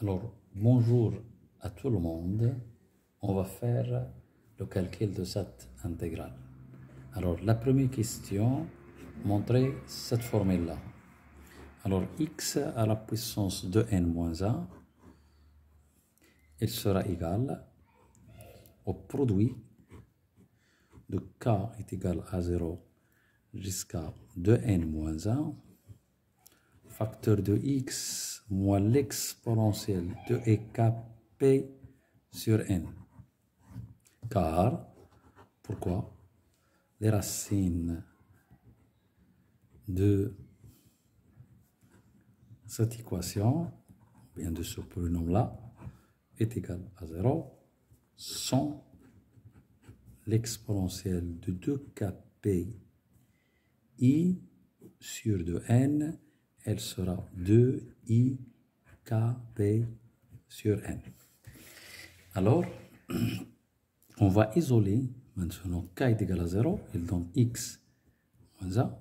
Alors, bonjour à tout le monde. On va faire le calcul de cette intégrale. Alors, la première question, montrez cette formule-là. Alors, x à la puissance de n moins 1, il sera égal au produit de k est égal à 0 jusqu'à 2n moins 1, facteur de x moins l'exponentielle de kp sur n. Car, pourquoi? Les racines de cette équation, bien de ce polynôme-là, est égal à 0 sans l'exponentielle de 2kp i sur 2n, elle sera 2i kp sur n. Alors, on va isoler maintenant k est égal à 0, il donne x moins 1.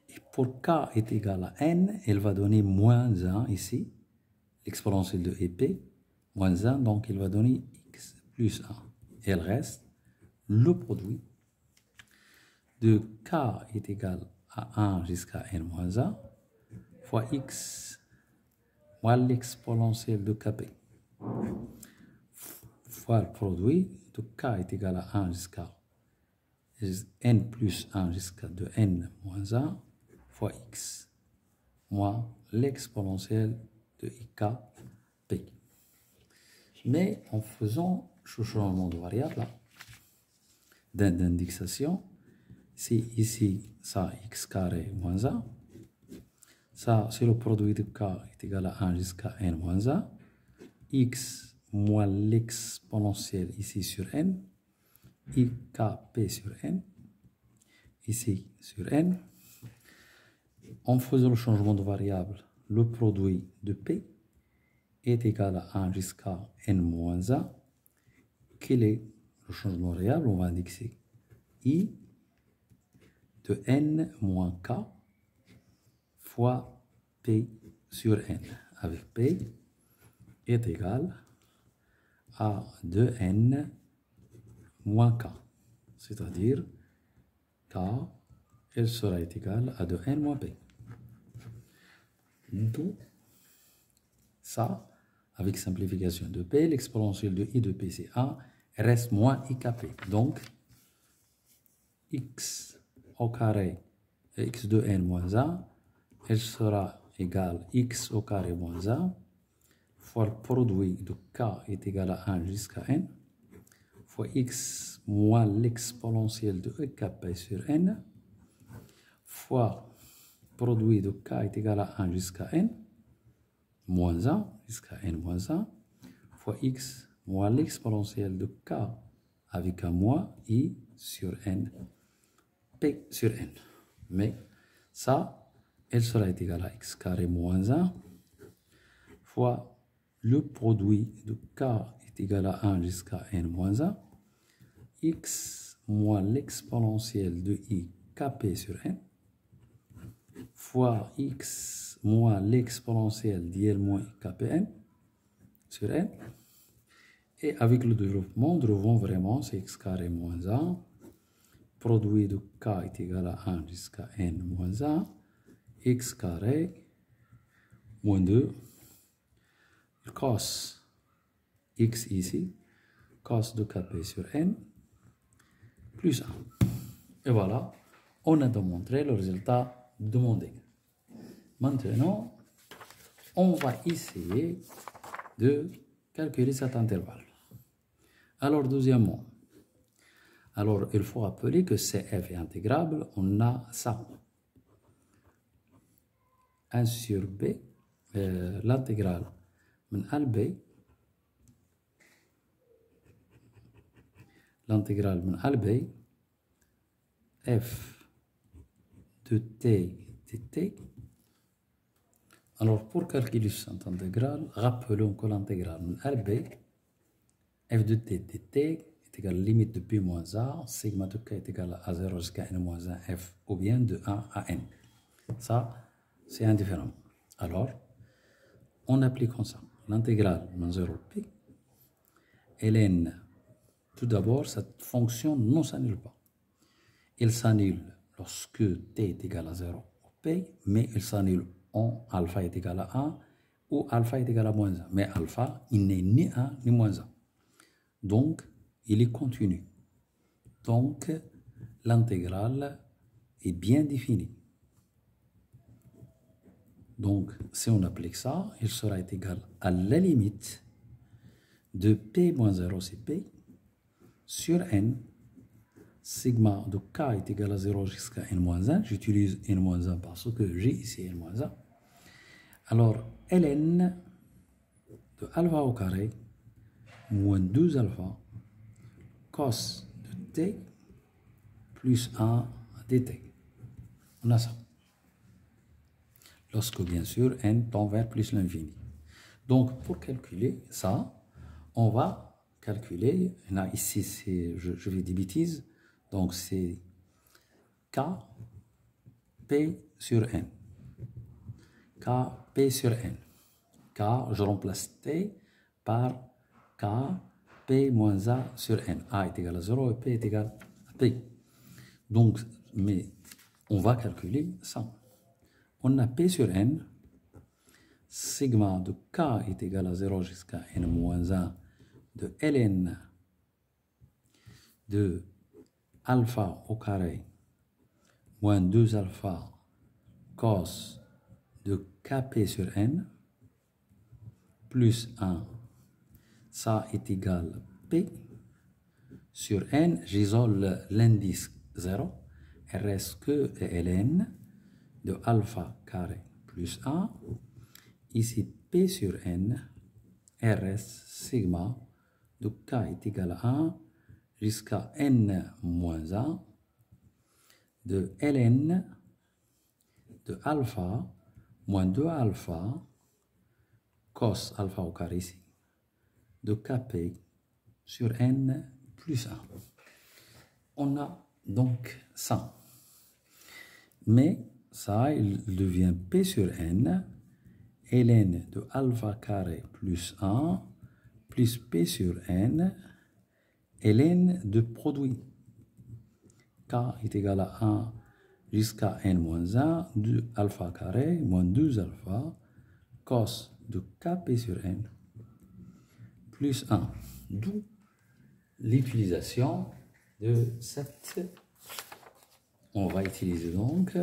Et pour k est égal à n, elle va donner moins 1 ici, l'exponentielle de ep, moins 1, donc il va donner x plus 1. Et il reste le produit de k est égal à 1 jusqu'à n moins 1 fois x moins l'exponentielle de kp fois le produit de k est égal à 1 jusqu'à n plus 1 jusqu'à 2n moins 1 fois x moins l'exponentielle de kp. Mais en faisant ce changement de variable d'indexation, c'est ici ça x carré moins 1, ça c'est le produit de k est égal à 1 jusqu'à n moins 1, x moins l'exponentielle ici sur n, ikp sur n, ici sur n. En faisant le changement de variable, le produit de p est égal à 1 jusqu'à n moins 1. Quel est le changement de variable? On va indexer i de n moins k fois p sur n, avec p est égal à 2n moins k, c'est-à-dire k, elle sera égale à 2n moins p. D'où ça, avec simplification de p, l'exponentielle de i de p c'est 1, reste moins ikp. Donc, x au carré x de n moins 1, elle sera égale x au carré moins 1 fois le produit de k est égal à 1 jusqu'à n fois x moins l'exponentielle de kp sur n fois produit de k est égal à 1 jusqu'à n moins 1 jusqu'à n moins 1 fois x moins l'exponentielle de k avec un moins i sur n p sur n. Mais ça, elle sera égale à x carré moins 1 fois le produit de k est égal à 1 jusqu'à n moins 1, x moins l'exponentielle de i kp sur n, fois x moins l'exponentielle d'l moins kpn sur n. Et avec le développement, nous revoyons vraiment c'est x carré moins 1, produit de k est égal à 1 jusqu'à n moins 1, x carré moins 2, le cos x ici, cos de kp sur n, plus 1. Et voilà, on a démontré le résultat demandé. Maintenant, on va essayer de calculer cet intervalle. Alors, deuxièmement, alors il faut rappeler que CF est intégrable, on a ça. 1 sur b, l'intégrale من A B, l'intégrale من A B, f de t dt. Alors, pour calculer cette intégrale, rappelons que l'intégrale من A B, f de t dt est égal à la limite de p moins a, sigma de k est égal à 0 jusqu'à n moins 1 f, ou bien de 1 à n. Ça, c'est indifférent. Alors, en appliquant ça, l'intégrale de 0 p, ln, tout d'abord, cette fonction ne s'annule pas. Elle s'annule lorsque t est égal à 0 au p, mais elle s'annule en alpha est égal à 1 ou alpha est égal à moins 1. Mais alpha, il n'est ni 1 ni moins 1. Donc, il est continu. Donc, l'intégrale est bien définie. Donc, si on applique ça, il sera égal à la limite de p moins 0, c'est p, sur n, sigma de k est égal à 0 jusqu'à n moins 1. J'utilise n moins 1 parce que j'ai ici n moins 1. Alors, ln de alpha au carré moins 2 alpha cos de t plus 1 dt. On a ça. Lorsque, bien sûr, n tend vers plus l'infini. Donc, pour calculer ça, on va calculer, là, ici, je fais des bêtises, donc c'est k, p sur n. K, p sur n. K, je remplace t par k, p moins a sur n. A est égal à 0 et p est égal à p. Donc, mais on va calculer ça. On a p sur n, sigma de k est égal à 0 jusqu'à n moins 1 de ln de alpha au carré moins 2 alpha cos de kp sur n plus 1, ça est égal à p sur n, j'isole l'indice 0, il reste que ln de alpha carré plus 1, ici p sur n, reste sigma de k est égal à 1 jusqu'à n moins 1 de ln de alpha moins 2 alpha cos alpha au carré ici de kp sur n plus 1. On a donc ça. Mais ça, il devient p sur n, ln de alpha carré plus 1 plus p sur n, ln de produit. K est égal à 1 jusqu'à n moins 1 de alpha carré moins 2 alpha cos de kp sur n plus 1. D'où l'utilisation de cette... On va utiliser donc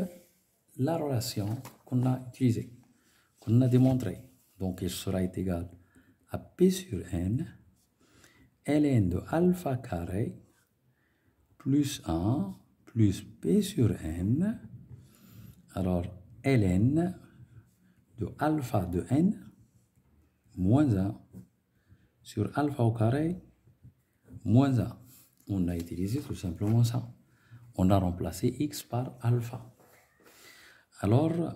la relation qu'on a utilisée, qu'on a démontrée. Donc, il sera égal à p sur n, ln de alpha carré plus 1 plus p sur n. Alors, ln de alpha de n moins 1 sur alpha au carré moins 1. On a utilisé tout simplement ça. On a remplacé x par alpha. Alors,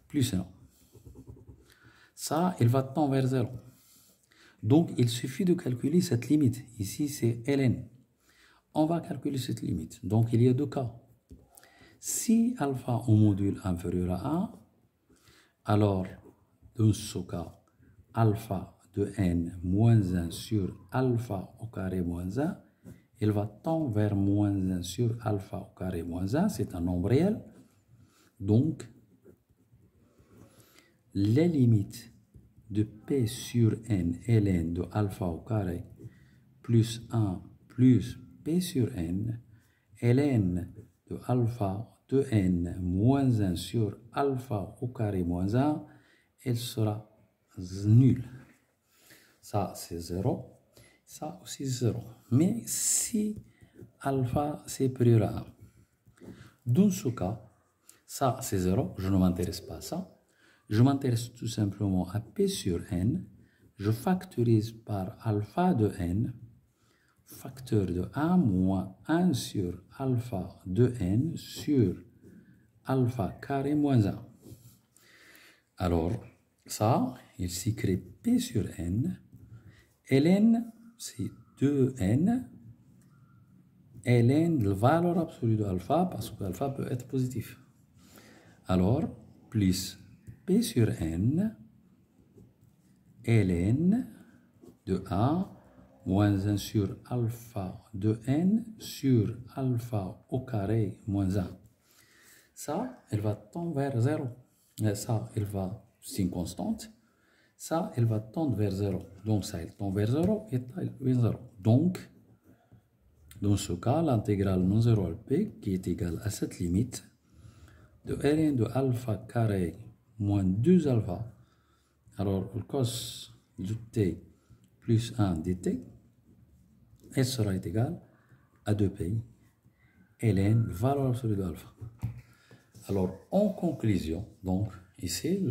plus 1. Ça, il va tendre vers 0. Donc, il suffit de calculer cette limite. Ici, c'est ln. On va calculer cette limite. Donc, il y a deux cas. Si alpha au module inférieur à 1, alors, dans ce cas, alpha de n moins 1 sur alpha au carré moins 1, il va tendre vers moins 1 sur alpha au carré moins 1, c'est un nombre réel. Donc, les limites de p sur n ln de alpha au carré plus 1 plus p sur n, ln de alpha de n moins 1 sur alpha au carré moins 1, elle sera nulle. Ça, c'est 0. Ça aussi, 0. Mais si alpha, c'est supérieur à 1, dans ce cas, ça, c'est 0. Je ne m'intéresse pas à ça. Je m'intéresse tout simplement à p sur n. Je factorise par alpha de n, facteur de 1 moins 1 sur alpha de n sur alpha carré moins 1. Alors, ça, il s'écrit p sur n. ln, c'est 2n. ln, la valeur absolue de alpha, parce que alpha peut être positif. Alors, plus P sur N, ln de A, moins 1 sur alpha de N sur alpha au carré moins 1. Ça, elle va tendre vers 0. Ça, c'est une constante. Ça, elle va tendre vers 0. Donc, ça, elle tend vers 0 et ça, elle vers 0. Donc, dans ce cas, l'intégrale non 0 à P, qui est égale à cette limite, de ln de alpha carré moins 2 alpha. Alors, le cos de t plus 1 dt, elle sera égale à 2pi ln valeur absolue de alpha. Alors, en conclusion, donc, ici,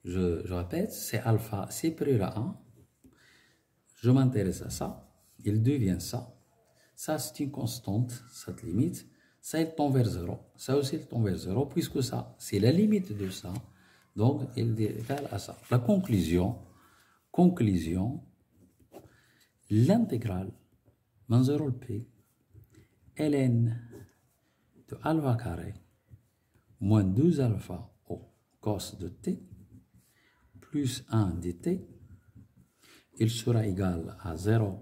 je répète, c'est alpha supérieur à 1. Je m'intéresse à ça. Il devient ça. Ça, c'est une constante, cette limite. Ça, il tend vers 0. Ça aussi, il tend vers 0, puisque ça, c'est la limite de ça. Donc, il est égal à ça. La conclusion, l'intégrale من 0 à P, ln de alpha carré moins 2 alpha au cos de t plus 1 dt, il sera égal à 0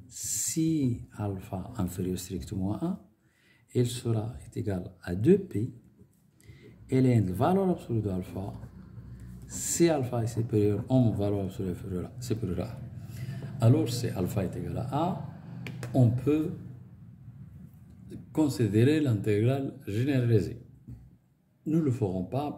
si alpha inférieur strictement à 1, il sera égal à 2pi ln valeur absolue de alpha si alpha est supérieur en valeur absolue supérieure à 1. Alors, si alpha est égal à A, on peut considérer l'intégrale généralisée. Nous ne le ferons pas.